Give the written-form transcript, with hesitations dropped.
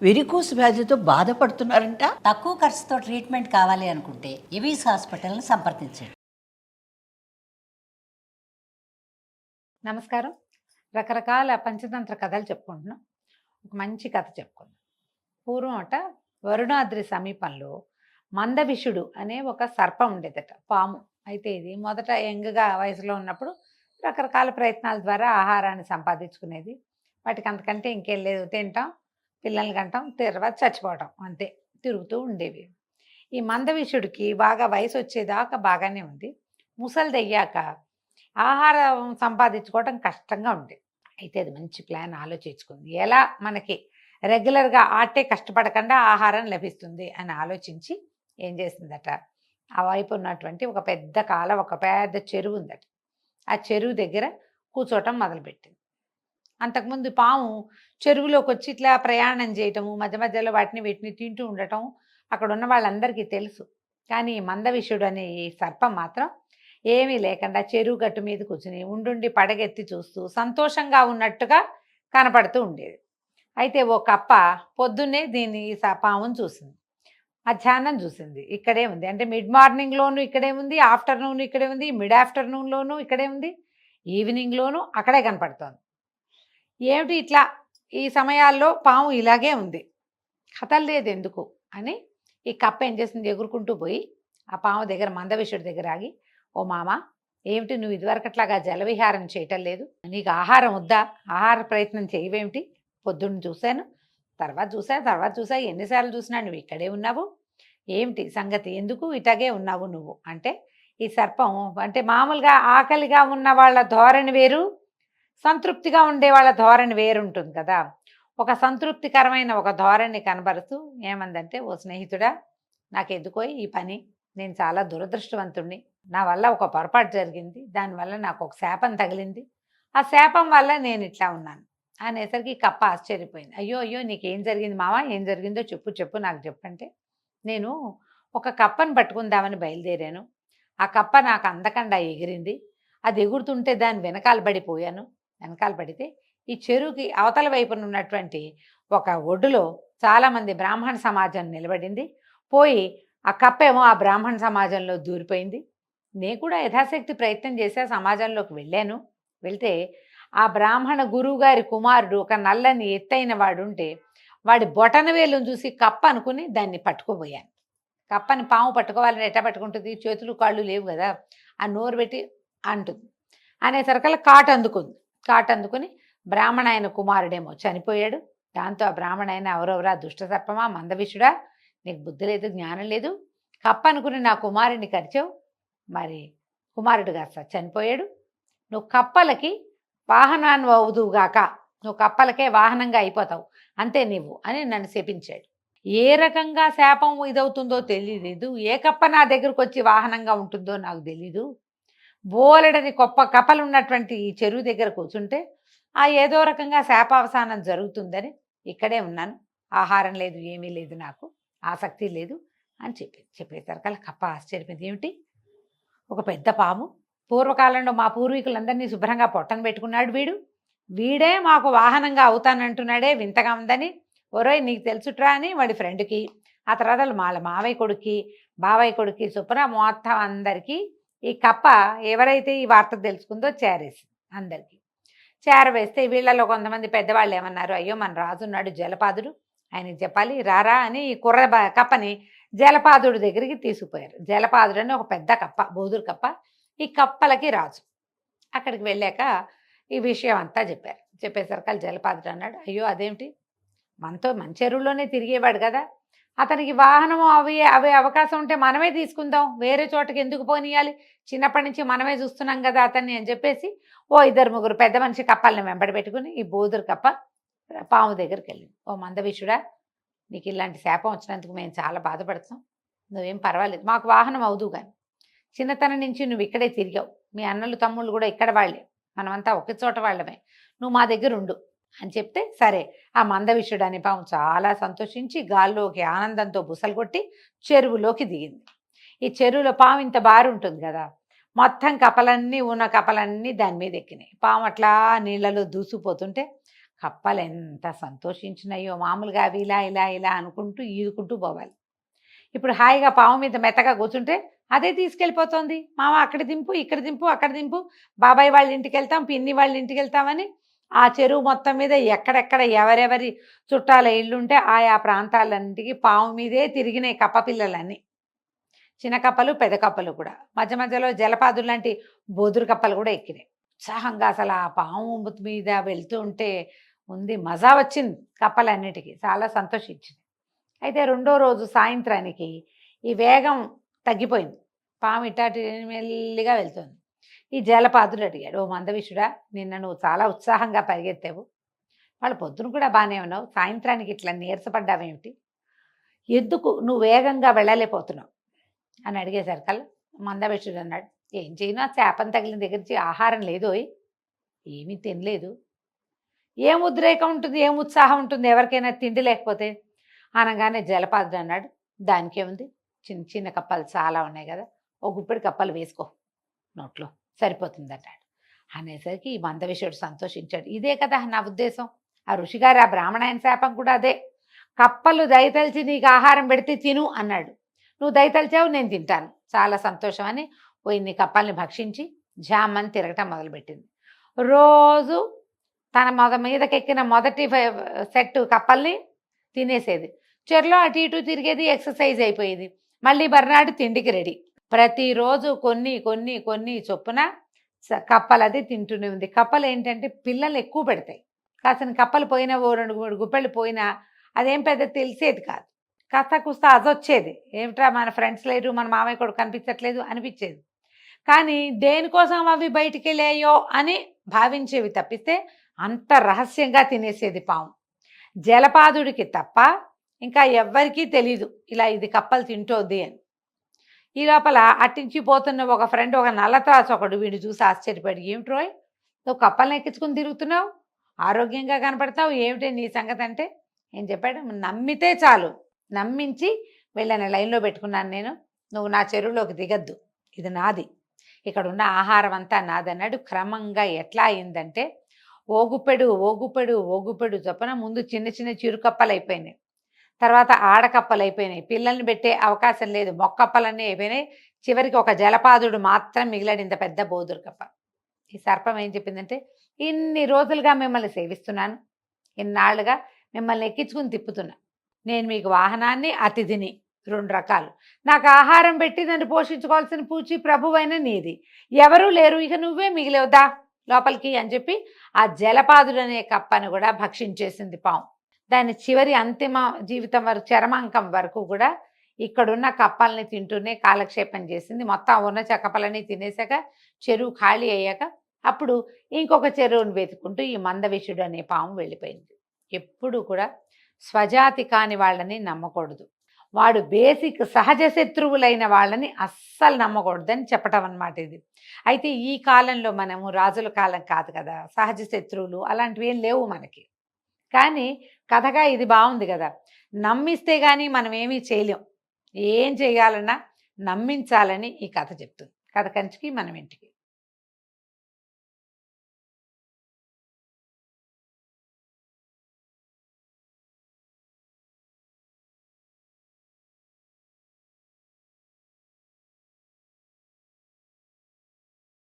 Varicose వ్యాధితో బాధపడుతున్నారంట. తక్కువ ఖర్చుతో ట్రీట్మెంట్ కావాలి అనుకుంటే ఎవిస్ హాస్పిటల్ని సంప్రదించండి. నమస్కారం. రకరకాల పంచతంత్ర కథలు చెప్పుకుంటున్నాం. ఒక మంచి కథ చెప్పుకుందాం. పూర్వం వరుణాద్రి సమీపంలో మందవిషుడు అనే ఒక సర్పం ఉండేదట, పాము. అయితే ఇది మొదట యంగ్గా వయసులో ఉన్నప్పుడు రకరకాల ప్రయత్నాల ద్వారా ఆహారాన్ని సంపాదించుకునేది. వాటికి అంతకంటే ఇంకేం లేదు, తింటాం, పిల్లల్ని కంటాం, తర్వాత చచ్చిపోవటం, అంతే, తిరుగుతూ ఉండేవి. ఈ మందవిషుడికి బాగా వయసు వచ్చేదాకా బాగానే ఉంది. ముసలిదయ్యాక ఆహారం సంపాదించుకోవడం కష్టంగా ఉండేది. అయితే అది మంచి ప్లాన్ ఆలోచించుకుంది. ఎలా మనకి రెగ్యులర్గా కష్టపడకుండా ఆహారం లభిస్తుంది అని ఆలోచించి ఏం చేసిందట, ఆ వైపు ఉన్నటువంటి ఒక పెద్ద కాలం, ఒక పెద్ద చెరువు ఉందట. ఆ చెరువు దగ్గర కూర్చోవటం మొదలుపెట్టింది. అంతకుముందు పాము చెరువులోకి వచ్చి ఇట్లా ప్రయాణం చేయటము, మధ్య మధ్యలో వీటిని తింటూ ఉండటం అక్కడ ఉన్న వాళ్ళందరికీ తెలుసు. కానీ మందవిషుడు అనే ఈ సర్పం మాత్రం ఏమీ లేకుండా చెరువు గట్టు మీద కూర్చుని ఉండుండి పడగెత్తి చూస్తూ సంతోషంగా ఉన్నట్టుగా కనపడుతూ ఉండేది. అయితే ఓ కప్ప పొద్దున్నే దీన్ని పామును చూసింది, మధ్యాహ్నం చూసింది, ఇక్కడే ఉంది. అంటే మిడ్ మార్నింగ్లోనూ ఇక్కడే ఉంది, ఆఫ్టర్నూన్ ఇక్కడే ఉంది, మిడ్ ఆఫ్టర్నూన్లోనూ ఇక్కడే ఉంది, ఈవినింగ్లోనూ అక్కడే కనపడుతోంది. ఏమిటి ఇట్లా ఈ సమయాల్లో పాము ఇలాగే ఉంది, కథలేదు ఎందుకు అని ఈ కప్ప ఏం చేసింది, ఎగురుకుంటూ పోయి ఆ పాము దగ్గర, మందవిషుడి దగ్గర ఆగి, ఓ మామ, ఏమిటి నువ్వు ఇదివరకట్లాగా జలవిహారం చేయటం లేదు, నీకు ఆహారం వద్దా, ఆహార ప్రయత్నం చేయవేమిటి, పొద్దున్న చూశాను, తర్వాత చూసా, ఎన్నిసార్లు చూసినా నువ్వు ఇక్కడే ఉన్నావు, ఏమిటి సంగతి, ఎందుకు ఇటాగే ఉన్నావు నువ్వు అంటే, ఈ సర్పం అంటే మామూలుగా ఆకలిగా ఉన్న వాళ్ళ ధోరణి వేరు, సంతృప్తిగా ఉండే వాళ్ళ ధోరణి వేరుంటుంది కదా. ఒక సంతృప్తికరమైన ఒక ధోరణి కనబరుతూ ఏమందంటే, ఓ స్నేహితుడా, నాకెందుకో ఈ పని, నేను చాలా దురదృష్టవంతుణ్ణి, నా వల్ల ఒక పొరపాటు జరిగింది, దానివల్ల నాకు ఒక శాపం తగిలింది, ఆ శాపం వల్ల నేను ఇట్లా ఉన్నాను అనేసరికి కప్ప ఆశ్చర్యపోయింది. అయ్యో అయ్యో, నీకేం జరిగింది మావా, ఏం జరిగిందో చెప్పు నాకు చెప్పంటే, నేను ఒక కప్పను పట్టుకుందామని బయలుదేరాను, ఆ కప్ప నాకు అందకుండా ఎగిరింది, అది ఎగురుతుంటే దాని వెనకాల పడిపోయాను, వెనకాల పడితే ఈ చెరువుకి అవతల వైపున ఉన్నటువంటి ఒక ఒడ్డులో చాలామంది బ్రాహ్మణ సమాజం నిలబడింది, పోయి ఆ కప్పేమో ఆ బ్రాహ్మణ సమాజంలో దూరిపోయింది. నేను కూడా యథాశక్తి ప్రయత్నం చేసే సమాజంలోకి వెళ్ళాను, వెళ్తే ఆ బ్రాహ్మణ గురువు గారి కుమారుడు ఒక నల్లని ఎత్తైన వాడు ఉంటే వాడి బొటన వేలును చూసి కప్ప అనుకుని దాన్ని పట్టుకోబోయాను. కప్పని పాము పట్టుకోవాలని ఎట్లా పట్టుకుంటుంది, చేతులు కాళ్ళు లేవు కదా, ఆ నోరు పెట్టి అంటుంది. అనేసరికల్లా కాటు అందుకుని బ్రాహ్మణ ఆయన కుమారుడేమో చనిపోయాడు. దాంతో ఆ బ్రాహ్మణ ఆయన, ఎవరెవరా దుష్ట సర్పమా, మందవిషుడా, నీకు బుద్ధి లేదు, జ్ఞానం లేదు, కప్ప అనుకుని నా కుమారుడిని కరిచావు, మరి కుమారుడు కాస్త చనిపోయాడు, నువ్వు కప్పలకి వాహనాన్ని అవుదువుగాక, నువ్వు కప్పలకే వాహనంగా అయిపోతావు, అంతే నీవు అని నన్ను శపించాడు. ఏ రకంగా శాపం ఇదవుతుందో తెలియలేదు, ఏ కప్ప నా దగ్గరకు వచ్చి వాహనంగా ఉంటుందో నాకు తెలీదు, బోలెడని గొప్ప కప్పలు ఉన్నటువంటి ఈ చెరువు దగ్గర కూర్చుంటే ఆ ఏదో రకంగా శాపావసానం జరుగుతుందని ఇక్కడే ఉన్నాను, ఆహారం లేదు, ఏమీ లేదు, నాకు ఆసక్తి లేదు అని చెప్పేసరికల్లా కప్ప ఆశ్చర్యపోయింది. ఏమిటి, ఒక పెద్ద పాము, పూర్వకాలంలో మా పూర్వీకులందరినీ శుభ్రంగా పొట్టన పెట్టుకున్నాడు వీడే మాకు వాహనంగా అవుతానంటున్నాడే, వింతగా ఉందని, ఒరోయ్ నీకు తెలుసుట్రా అని వాడి ఫ్రెండ్కి, ఆ తర్వాత వాళ్ళ మావయ్య కొడుక్కి, బావయ్య కొడుక్కి, చొప్పున మొత్తం అందరికీ ఈ కప్ప ఎవరైతే ఈ వార్త తెలుసుకుందో చేరేసింది. అందరికీ చేరవేస్తే వీళ్ళలో కొంతమంది పెద్దవాళ్ళు ఏమన్నారు, అయ్యో మన రాజున్నాడు జలపాదుడు, ఆయనకి చెప్పాలి, రారా అని ఈ కప్పని జలపాదుడి దగ్గరికి తీసుకుపోయారు. జలపాదుడు అని ఒక పెద్ద కప్ప, బోదురు కప్ప, ఈ కప్పలకి రాజు. అక్కడికి వెళ్ళాక ఈ విషయం అంతా చెప్పేసరికి జలపాదుడు అన్నాడు, అయ్యో అదేమిటి, మనతో మన చెరువులోనే తిరిగేవాడు కదా, అతనికి వాహనము అవి అవకాశం ఉంటే మనమే తీసుకుందాం, వేరే చోటకి ఎందుకు పోనీయాలి, చిన్నప్పటి నుంచి మనమే చూస్తున్నాం కదా అతన్ని అని చెప్పేసి ఓ 2-3 పెద్ద మనిషి కప్పల్ని వెంబడి పెట్టుకుని ఈ బోదురు కప్ప పాము దగ్గరికి వెళ్ళింది. ఓ మందవిషుడా, నీకు ఇలాంటి శాపం వచ్చినందుకు మేము చాలా బాధపడుతున్నాం, నువ్వేం పర్వాలేదు, మాకు వాహనం అవుదు, కానీ చిన్నతనం నుంచి నువ్వు ఇక్కడే తిరిగావు, మీ అన్నలు తమ్ముళ్ళు కూడా ఇక్కడ వాళ్ళే, మనమంతా ఒకే చోట వాళ్ళమే, నువ్వు మా దగ్గర ఉండు అని చెప్తే, సరే ఆ మందవిషుడు అనే పాము చాలా సంతోషించి గాల్లోకి ఆనందంతో బుసలు కొట్టి చెరువులోకి దిగింది. ఈ చెరువులో పాము ఇంత బారు ఉంటుంది కదా, మొత్తం కప్పలన్నీ దాని మీద ఎక్కినాయి. పాము అట్లా నీళ్ళలో దూసిపోతుంటే కప్పలు ఎంత సంతోషించినాయో. మామూలుగా అవి ఇలా ఇలా ఇలా అనుకుంటూ ఈదుకుంటూ పోవాలి. ఇప్పుడు హాయిగా పాము మీద మెత్తగా కూర్చుంటే అదే తీసుకెళ్ళిపోతుంది. మామ అక్కడ దింపు, ఇక్కడ దింపు, అక్కడ దింపు, బాబాయ్ వాళ్ళ ఇంటికి వెళ్తాం, పిన్ని వాళ్ళ ఇంటికి వెళ్తామని ఆ చెరువు మొత్తం మీద ఎక్కడెక్కడ ఎవరెవరి చుట్టాల ఇల్లుంటే ఆయా ప్రాంతాలన్నింటికి పాము మీదే తిరిగినాయి కప్ప పిల్లలన్నీ. చిన్న కప్పలు, పెద్ద కప్పలు కూడా. మధ్య మధ్యలో జలపాదులు లాంటి బోదురు కప్పలు కూడా ఎక్కినాయి. ఉత్సాహంగా అసలు ఆ పాము మీద వెళ్తూ ఉంటే ఉంది, మజా వచ్చింది కప్పలన్నిటికీ. చాలా సంతోషించింది. అయితే రెండో రోజు సాయంత్రానికి ఈ వేగం తగ్గిపోయింది. పాము ఇటాటి మెల్లిగా వెళ్తుంది. ఈ జలపాదులు అడిగాడు, ఓ మందవిషుడా, నిన్న నువ్వు చాలా ఉత్సాహంగా పరిగెత్తావు, వాళ్ళు పొద్దున కూడా బాగానే ఉన్నావు, సాయంత్రానికి ఇట్లా నీరసపడ్డావేమిటి, ఎందుకు నువ్వు వేగంగా వెళ్ళలేకపోతున్నావు అని అడిగేసరికల్లా మందవిషుడు అన్నాడు, ఏం చేయను, ఆ చేపను తగిలిన దగ్గర నుంచి ఆహారం లేదోయ్, ఏమీ తినలేదు. ఏం ఉద్రేకం ఉంటుంది, ఏం ఉత్సాహం ఉంటుంది ఎవరికైనా తిండి లేకపోతే అనగానే జలపాదుడు అన్నాడు, దానికేముంది, చిన్న చిన్న కప్పలు చాలా ఉన్నాయి కదా, ఓ గుప్పెడు కప్పలు వేసుకో నోట్లో సరిపోతుంది అన్నాడు. అనేసరికి ఈ మందవిషుడు సంతోషించాడు. ఇదే కదా నా ఉద్దేశం, ఆ ఋషిగారు ఆ బ్రాహ్మణాయన శాపం కూడా అదే, కప్పలు దయతలిచి నీకు ఆహారం పెడితే తిను అన్నాడు. నువ్వు దయతలిచావు, నేను తింటాను, చాలా సంతోషం అని ఓ ఇన్ని కప్పల్ని భక్షించి జామని తిరగటం మొదలుపెట్టింది. రోజు తన మీదకెక్కిన మొదటి సెట్ కప్పల్ని తినేసేది. చెరలో అటు ఇటు తిరిగేది, ఎక్సర్సైజ్ అయిపోయేది. మళ్ళీ మర్నాడు తిండికి రెడీ. ప్రతిరోజు కొన్ని కొన్ని కొన్ని చొప్పున కప్పలు అది తింటూనే ఉంది. కప్పలు ఏంటంటే పిల్లలు ఎక్కువ పెడతాయి. కాసిన కప్పలు పోయినా, ఓ 2-3 గుప్పెళ్ళు పోయినా అదేం పెద్ద తెలిసేది కాదు. కాస్త కూస్త అదొచ్చేది, ఏమిట్రా మన ఫ్రెండ్స్ లేరు, మన మామయ్య కూడా కనిపించట్లేదు అనిపించేది. కానీ దేనికోసం అవి బయటికి వెళ్ళాయో అని భావించేవి తప్పిస్తే అంత రహస్యంగా తినేసేది పాము. జలపాదుడికి తప్ప ఇంకా ఎవ్వరికీ తెలీదు ఇలా ఇది కప్పలు తింటోద్ది అని. ఈ లోపల అట్టించి పోతున్న ఒక ఫ్రెండ్, ఒక నల్లత్రాసు ఒకడు, వీడు చూసి ఆశ్చర్యపడి, ఏమిట్రోయ్ నువ్వు కప్పల్ని ఎక్కించుకుని తిరుగుతున్నావు, ఆరోగ్యంగా కనపడతావు, ఏమిటి నీ సంగతి అంటే ఏం చెప్పాడు, నమ్మితే చాలు, నమ్మించి వెళ్ళని లైన్లో పెట్టుకున్నాను నేను, నువ్వు నా చెరువులోకి దిగద్దు, ఇది నాది, ఇక్కడ ఉన్న ఆహారం అంతా నాదన్నాడు. క్రమంగా ఎట్లా అయిందంటే ఓగుపెడు ఓగుపెడు ఓగుపెడు చొప్పున ముందు చిన్న చిన్న చిరుకప్పలు అయిపోయినాయి, తర్వాత ఆడకప్పలు అయిపోయినాయి, పిల్లల్ని పెట్టే అవకాశం లేదు, మొక్కప్పలన్నీ అయిపోయినాయి. చివరికి ఒక జలపాదుడు మాత్రం మిగిలాడు, ఇంత పెద్ద బోదురు కప్ప. ఈ సర్పం ఏం చెప్పిందంటే, ఇన్ని రోజులుగా మిమ్మల్ని సేవిస్తున్నాను, ఇన్నాళ్ళుగా మిమ్మల్ని ఎక్కించుకుని తిప్పుతున్నా, నేను మీకు వాహనాన్ని, అతిథిని, 2 రకాలు, నాకు ఆహారం పెట్టి నన్ను పోషించుకోవాల్సిన పూచి ప్రభువైన నీది, ఎవరూ లేరు, ఇక నువ్వే మిగిలేవుదా లోపలికి అని చెప్పి ఆ జలపాదుడనే కప్పను కూడా భక్షించేసింది పాము. దాని చివరి అంతిమ జీవితం వరకు, చరమాంకం వరకు కూడా ఇక్కడున్న కప్పల్ని తింటూనే కాలక్షేపం చేసింది. మొత్తం ఉన్న కప్పలన్నీ తినేసాక చెరువు ఖాళీ అయ్యాక అప్పుడు ఇంకొక చెరువును వెతుకుంటూ ఈ మందవిషుడు అనే పాము వెళ్ళిపోయింది. ఎప్పుడు కూడా స్వజాతి కాని వాళ్ళని నమ్మకూడదు, వాడు బేసిక్ సహజ శత్రువులైన వాళ్ళని అస్సలు నమ్మకూడదని చెప్పటం అన్నమాట ఇది. అయితే ఈ కాలంలో మనము రాజుల కాలం కాదు కదా, సహజ శత్రువులు అలాంటివి ఏం లేవు మనకి. కానీ కథగా ఇది బాగుంది కదా, నమ్మిస్తే కానీ మనం ఏమీ చేయలేం, ఏం చేయాలన్నా నమ్మించాలని ఈ కథ చెప్తుంది. కథ కంచికి మనం ఇంటికి.